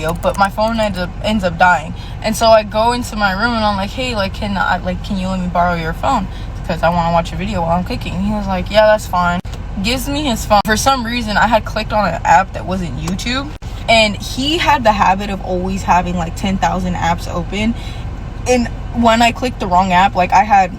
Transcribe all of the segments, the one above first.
video, but my phone ends up dying. And so I go into my room and I'm like, hey, like, can you let me borrow your phone? Because I want to watch a video while I'm cooking. He was like, yeah, that's fine. Gives me his phone. For some reason, I had clicked on an app that wasn't YouTube. And he had the habit of always having like 10,000 apps open. And when I clicked the wrong app, like I had,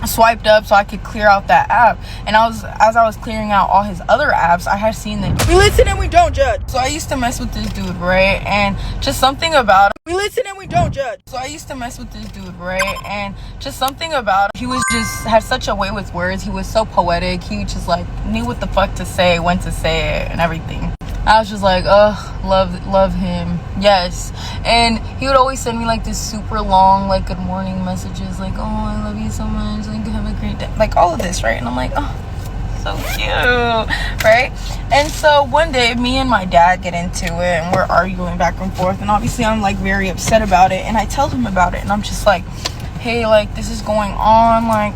swiped up so I could clear out that app, and as I was clearing out all his other apps, I had seen that we listen and we don't judge. So I used to mess with this dude, right? And just something about him. We listen and we don't judge. So I used to mess with this dude, right? And just something about him. He was just had such a way with words. He was so poetic. He just like knew what the fuck to say, when to say it, and everything. I was just like, love him. Yes. And he would always send me like this super long, like, good morning messages, like, oh, I love you so much, like, have a great day, like all of this, right? And I'm like, oh, so cute, right? And so one day me and my dad get into it and we're arguing back and forth, and obviously I'm like very upset about it, and I tell him about it, and I'm just like, hey, like, this is going on, like,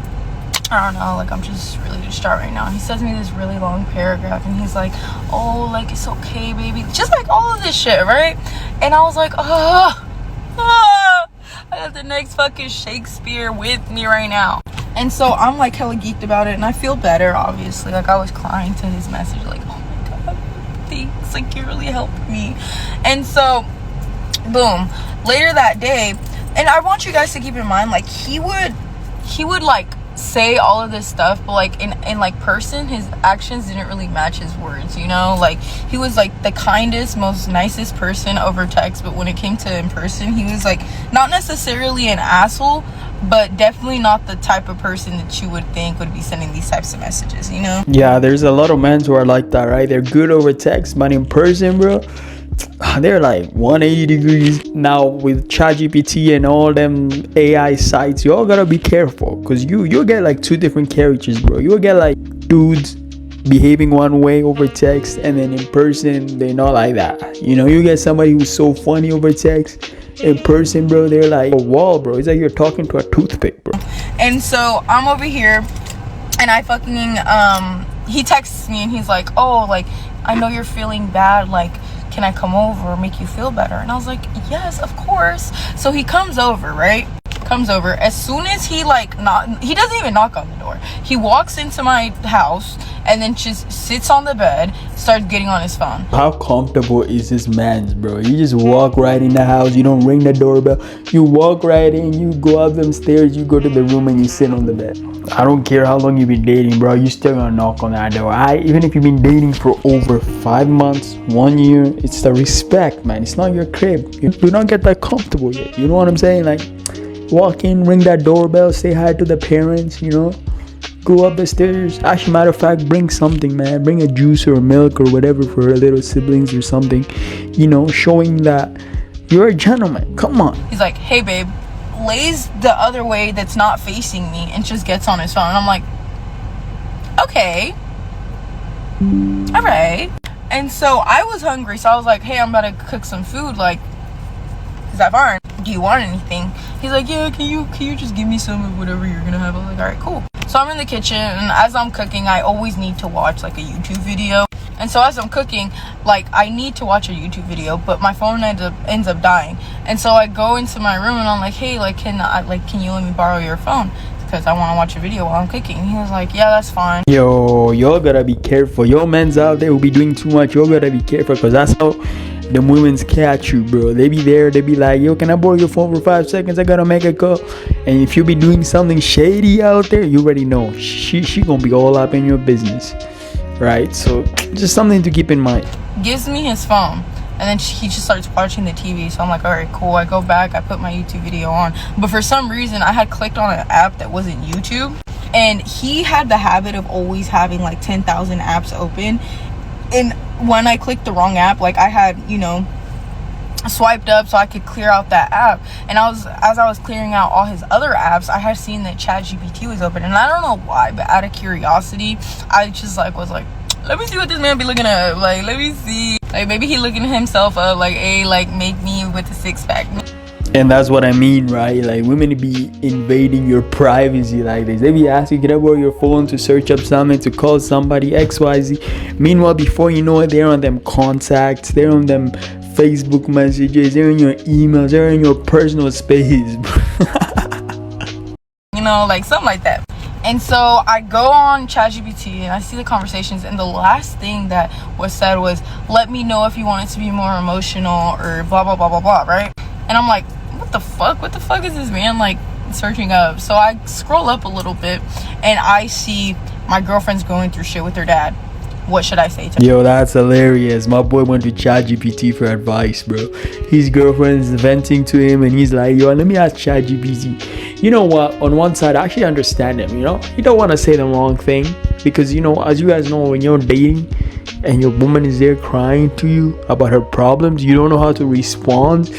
I don't know, like, I'm just really distraught right now. And he sends me this really long paragraph, and he's like, oh, like, it's okay, baby, just like all of this shit, right? And I was like, I got the next fucking Shakespeare with me right now. And so I'm like hella geeked about it, and I feel better, obviously. Like, I was crying to his message, like, oh my god, thanks, like, you really helped me. And so boom, later that day, and I want you guys to keep in mind, like, he would like say all of this stuff, but like in like person, his actions didn't really match his words, like he was like the kindest, most nicest person over text, but when it came to in person, he was like not necessarily an asshole, but definitely not the type of person that you would think would be sending these types of messages. Yeah, there's a lot of men who are like that, right? They're good over text, but in person, bro, they're like 180 degrees. Now with ChatGPT and all them AI sites, you all gotta be careful, because you'll get like two different characters, bro. You'll get like dudes behaving one way over text, and then in person they're not like that. You get somebody who's so funny over text, in person, bro, they're like a wall, bro. It's like you're talking to a toothpick, bro. And so I'm over here, and I fucking he texts me, and he's like, oh, like, I know you're feeling bad, like, can I come over or make you feel better? And I was like, yes, of course. So he comes over, right? As soon as he he doesn't even knock on the door. He walks into my house and then just sits on the bed, starts getting on his phone. How comfortable is this man's, bro? You just walk right in the house, you don't ring the doorbell, you walk right in, you go up them stairs, you go to the room, and you sit on the bed. I don't care how long you've been dating, bro, you still gonna knock on that door. Even if you've been dating for over 5 months, 1 year, it's the respect, man. It's not your crib. You don't get that comfortable yet. You know what I'm saying? Like, walk in, ring that doorbell, say hi to the parents, go up the stairs. Actually, matter of fact, bring something, man. Bring a juice or milk or whatever for her little siblings or something, showing that you're a gentleman. Come on. He's like, hey, babe, lays the other way that's not facing me and just gets on his phone. And I'm like, okay, all right. And so I was hungry, so I was like, hey, I'm about to cook some food, like, is that fine? Do you want anything? He's like, yeah, can you just give me some of whatever you're gonna have? I was like, all right, cool. So I'm in the kitchen, and as I'm cooking, I always need to watch like a YouTube video. And so as I'm cooking, like, I need to watch a YouTube video, but my phone ends up dying. And so I go into my room, and I'm like, hey, like, can you let me borrow your phone? Because I want to watch a video while I'm cooking. And he was like, yeah, that's fine. Yo, y'all gotta be careful. Your men's out there who be doing too much, y'all gotta be careful, because that's how them women's catch you, bro. They be there, they be like, yo, can I borrow your phone for 5 seconds? I gotta make a call. And if you be doing something shady out there, you already know she gonna be all up in your business, right? So just something to keep in mind. Gives me his phone, and then he just starts watching the TV. So I'm like, all right, cool. I go back, I put my YouTube video on, but for some reason I had clicked on an app that wasn't YouTube, and he had the habit of always having like 10,000 apps open. And when I clicked the wrong app, like, I had, swiped up so I could clear out that app. And as I was clearing out all his other apps, I had seen that ChatGPT was open. And I don't know why, but out of curiosity, I just was like, let me see what this man be looking at. Like, let me see. Like, maybe he looking himself up, like, hey, like, make me with a 6-pack. And that's what I mean, right? Like, women be invading your privacy like this. They be asking, can I borrow your phone to search up something, to call somebody, XYZ. Meanwhile, before you know it, they're on them contacts, they're on them Facebook messages, they're in your emails, they're in your personal space, bro. You know, like something like that. And so I go on ChatGPT and I see the conversations, and the last thing that was said was, let me know if you want it to be more emotional or blah blah blah blah blah, right? And I'm like, what the fuck is this man like searching up? So I scroll up a little bit and I see my girlfriend's going through shit with her dad. What should I say to her? Yo, that's hilarious. My boy went to ChatGPT for advice, bro. His girlfriend's venting to him and he's like, yo, let me ask ChatGPT. You know what? On one side, I actually understand him, you know? You don't want to say the wrong thing because, you know, as you guys know, when you're dating and your woman is there crying to you about her problems, you don't know how to respond.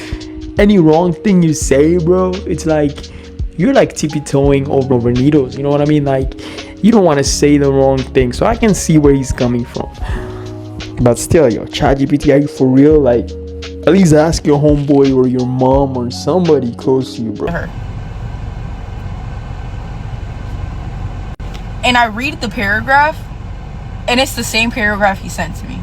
Any wrong thing you say, bro, it's like you're like tippy-toeing over needles. You know what I mean? Like, you don't want to say the wrong thing. So I can see where he's coming from. But still, yo, ChatGPT, are you for real? Like, at least ask your homeboy or your mom or somebody close to you, bro. And I read the paragraph, and it's the same paragraph he sent to me.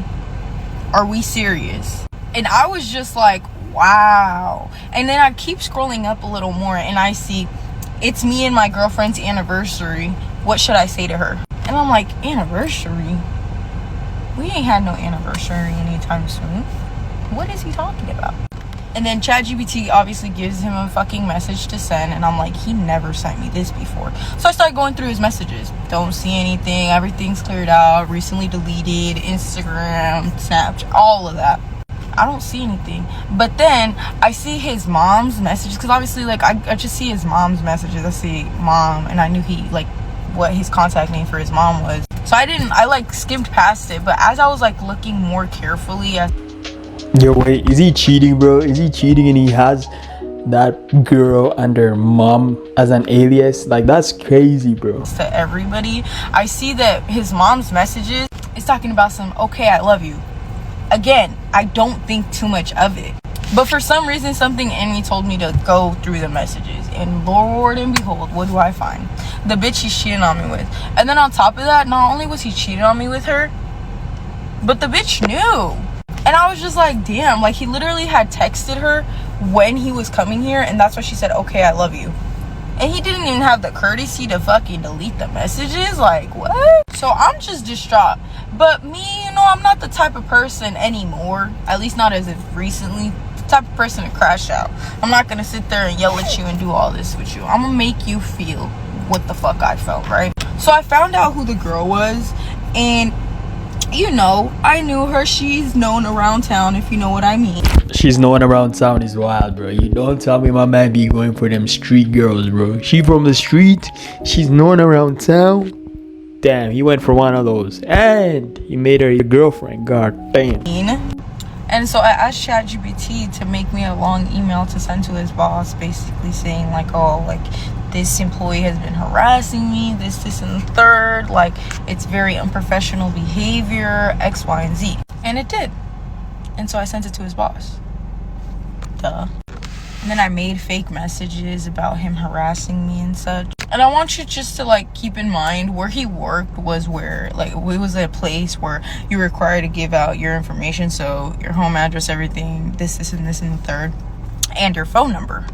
Are we serious? And I was just like, wow. And then I keep scrolling up a little more, and I see, it's me and my girlfriend's anniversary. What should I say to her? And I'm like, anniversary? We ain't had no anniversary anytime soon. What is he talking about? And then ChatGPT obviously gives him a fucking message to send, and I'm like, he never sent me this before. So I started going through his messages. Don't see anything. Everything's cleared out. Recently deleted. Instagram, Snapchat, all of that. I don't see anything. But then I see his mom's messages, because obviously, like, I just see his mom's messages. I see mom, and I knew he, like, what his contact name for his mom was. So I like skimmed past it. But as I was like looking more carefully at, yo, wait, is he cheating, bro? Is he cheating and he has that girl and her mom as an alias? Like, that's crazy, bro. to everybody, I see that his mom's messages is talking about some, okay, I love you. Again, I don't think too much of it. But for some reason, something in me told me to go through the messages. And Lord and behold, what do I find? The bitch he's cheating on me with. And then on top of that, not only was he cheating on me with her, but the bitch knew. And I was just like, damn, like he literally had texted her when he was coming here, and that's why she said, okay, I love you. And he didn't even have the courtesy to fucking delete the messages. Like, what? So I'm just distraught. But me, you know, I'm not the type of person anymore, at least not as of recently, the type of person to crash out. I'm not gonna sit there and yell at you and do all this with you. I'm gonna make you feel what the fuck I felt, right? So I found out who the girl was, and you know, I knew her. She's known around town, if you know what I mean. She's known around town is wild, bro. You don't tell me my man be going for them street girls, bro. She from the street. She's known around town. Damn, he went for one of those. And he made her your girlfriend. God damn. And so I asked ChatGPT to make me a long email to send to his boss, basically saying like, oh, like, this employee has been harassing me, this and the third, like, it's very unprofessional behavior, X, Y, and Z. And it did. And so I sent it to his boss. Duh. And then I made fake messages about him harassing me and such. And I want you just to, like, keep in mind where he worked was where, like, it was a place where you were required to give out your information. So your home address, everything, this and the third, and your phone number.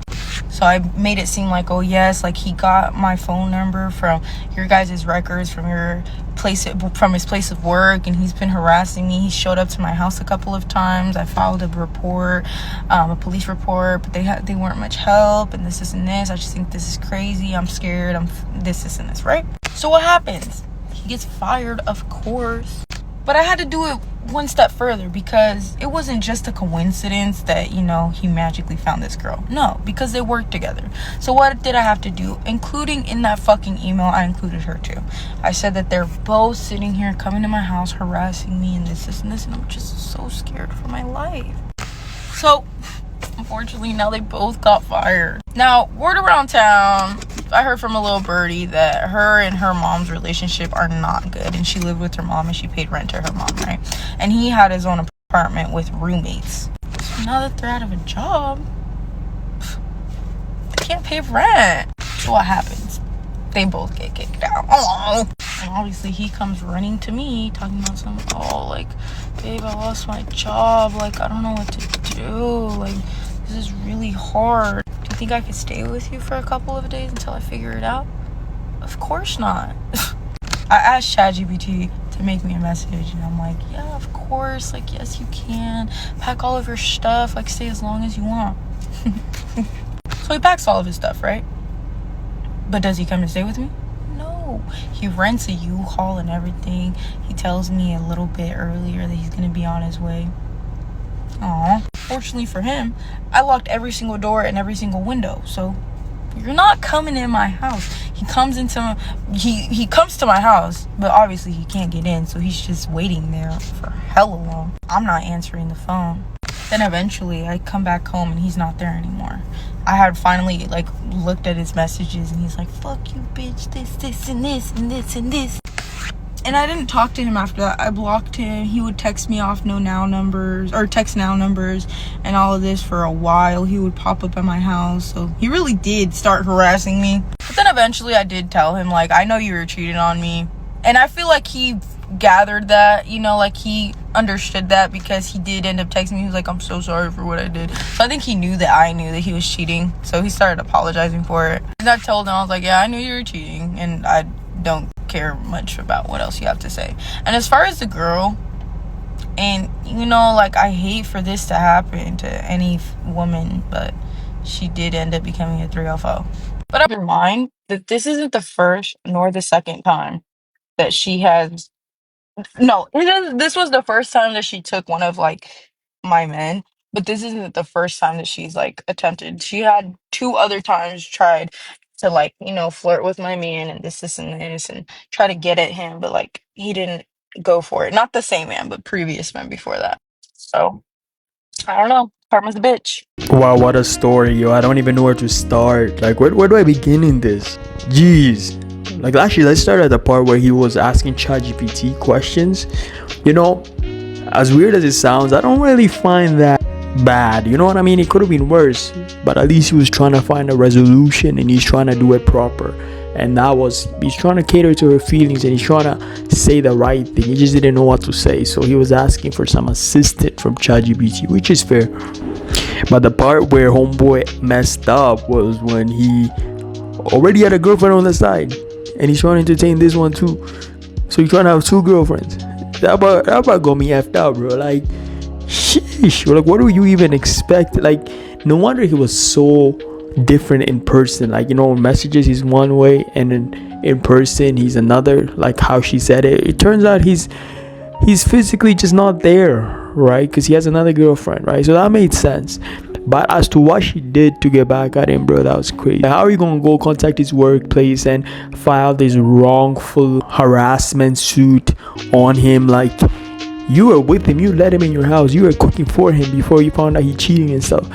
So I made it seem like, oh yes, like he got my phone number from your guys' records from your place, from his place of work, and he's been harassing me. He showed up to my house a couple of times. I filed a report, a police report, but they weren't much help, and this and this. I just think this is crazy. I'm scared. I'm this and this, right? So what happens? He gets fired, of course. But I had to do it one step further, because it wasn't just a coincidence that, you know, he magically found this girl. No, because they worked together. So what did I have to do? Including in that fucking email, I included her too. I said that they're both sitting here coming to my house harassing me and this and this, and I'm just so scared for my life. So unfortunately, now they both got fired. Now, word around town, I heard from a little birdie that her and her mom's relationship are not good, and she lived with her mom and she paid rent to her mom, right? And he had his own apartment with roommates. So now that they're out of a job, they can't pay rent. So what happens? They both get kicked out. Oh. And obviously he comes running to me talking about some, oh, like, babe, I lost my job, like, I don't know what to chill. Like, this is really hard. Do you think I could stay with you for a couple of days until I figure it out? Of course not. I asked ChatGPT to make me a message, and I'm like, yeah, of course. Like, yes, you can. Pack all of your stuff. Like, stay as long as you want. So he packs all of his stuff, right? But does he come and stay with me? No. He rents a U-Haul and everything. He tells me a little bit earlier that he's going to be on his way. Aw. Fortunately for him, I locked every single door and every single window. So you're not coming in my house. He comes to my house, but obviously he can't get in, so he's just waiting there for hella long. I'm not answering the phone. Then eventually I come back home and he's not there anymore. I had finally like looked at his messages and he's like, fuck you, bitch, this and this and this and this. And I didn't talk to him after that. I blocked him. He would text me off text now numbers and all of this for a while. He would pop up at my house. So he really did start harassing me. But then eventually I did tell him, like, I know you were cheating on me. And I feel like he gathered that, you know, like he understood that, because he did end up texting me. He was like, I'm so sorry for what I did. So I think he knew that I knew that he was cheating. So he started apologizing for it. And I told him, I was like, yeah, I knew you were cheating. And I don't care much about what else you have to say. And as far as the girl, and you know, like, I hate for this to happen to any woman, but she did end up becoming a 3LFO. But I have in mind that this isn't the first nor the second time that she has. No, this was the first time that she took one of like my men, but this isn't the first time that she's like attempted. She had 2 other times tried to, like, you know, flirt with my man and this and this and try to get at him, but like he didn't go for it. Not the same man, but previous men before that. So I don't know. Karma's a bitch. Wow, what a story, yo. I don't even know where to start. Like, where do I begin in this? Jeez. Like, actually, let's start at the part where he was asking ChatGPT questions. You know, as weird as it sounds, I don't really find that bad. You know what I mean? It could have been worse, but at least he was trying to find a resolution and he's trying to do it proper. And he's trying to cater to her feelings and he's trying to say the right thing. He just didn't know what to say. So he was asking for some assistance from ChatGPT, which is fair. But the part where homeboy messed up was when he already had a girlfriend on the side and he's trying to entertain this one too. So he's trying to have 2 girlfriends. That about got me effed up, bro. Like, sheesh. Like, what do you even expect? Like, no wonder he was so different in person. Like, you know, messages he's one way and in person he's another. Like how she said it. It turns out he's physically just not there, right? Because he has another girlfriend, right? So that made sense. But as to what she did to get back at him, bro, that was crazy. How are you gonna go contact his workplace and file this wrongful harassment suit on him? Like, you were with him, you let him in your house, you were cooking for him before you found out he cheating and stuff.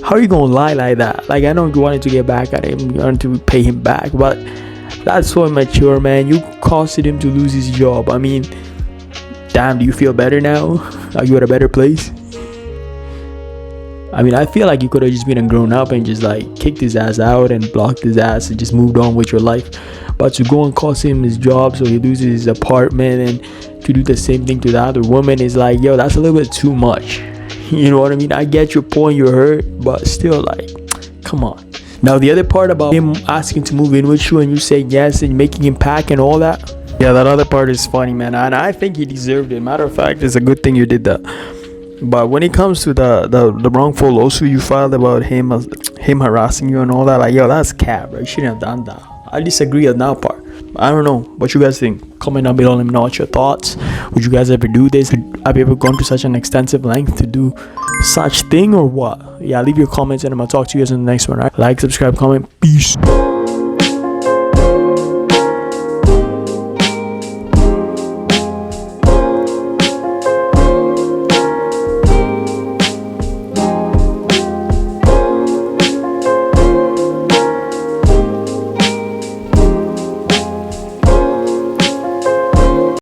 How are you gonna lie like that? Like, I know you wanted to get back at him, you wanted to pay him back, but that's so immature, man. You costed him to lose his job. I mean, damn, do you feel better now? Are you at a better place? I mean, I feel like you could have just been a grown up and just like kicked his ass out and blocked his ass and just moved on with your life. But to go and cost him his job so he loses his apartment and to do the same thing to the other woman is like, yo, that's a little bit too much. You know what I mean? I get your point, you're hurt, but still, like, come on. Now, the other part about him asking to move in with you and you saying yes and making him pack and all that, yeah, that other part is funny, man. And I think he deserved it. Matter of fact, it's a good thing you did that. But when it comes to the wrongful lawsuit you filed about him harassing you and all that, like, yo, that's cap, bro. You shouldn't have done that. I disagree on that part. I don't know what you guys think. Comment down below, let me know what your thoughts. Would you guys ever do this? Have you ever gone to such an extensive length to do such thing or what? Yeah, leave your comments and I'm gonna talk to you guys in the next one, right? Like, subscribe, comment. Peace.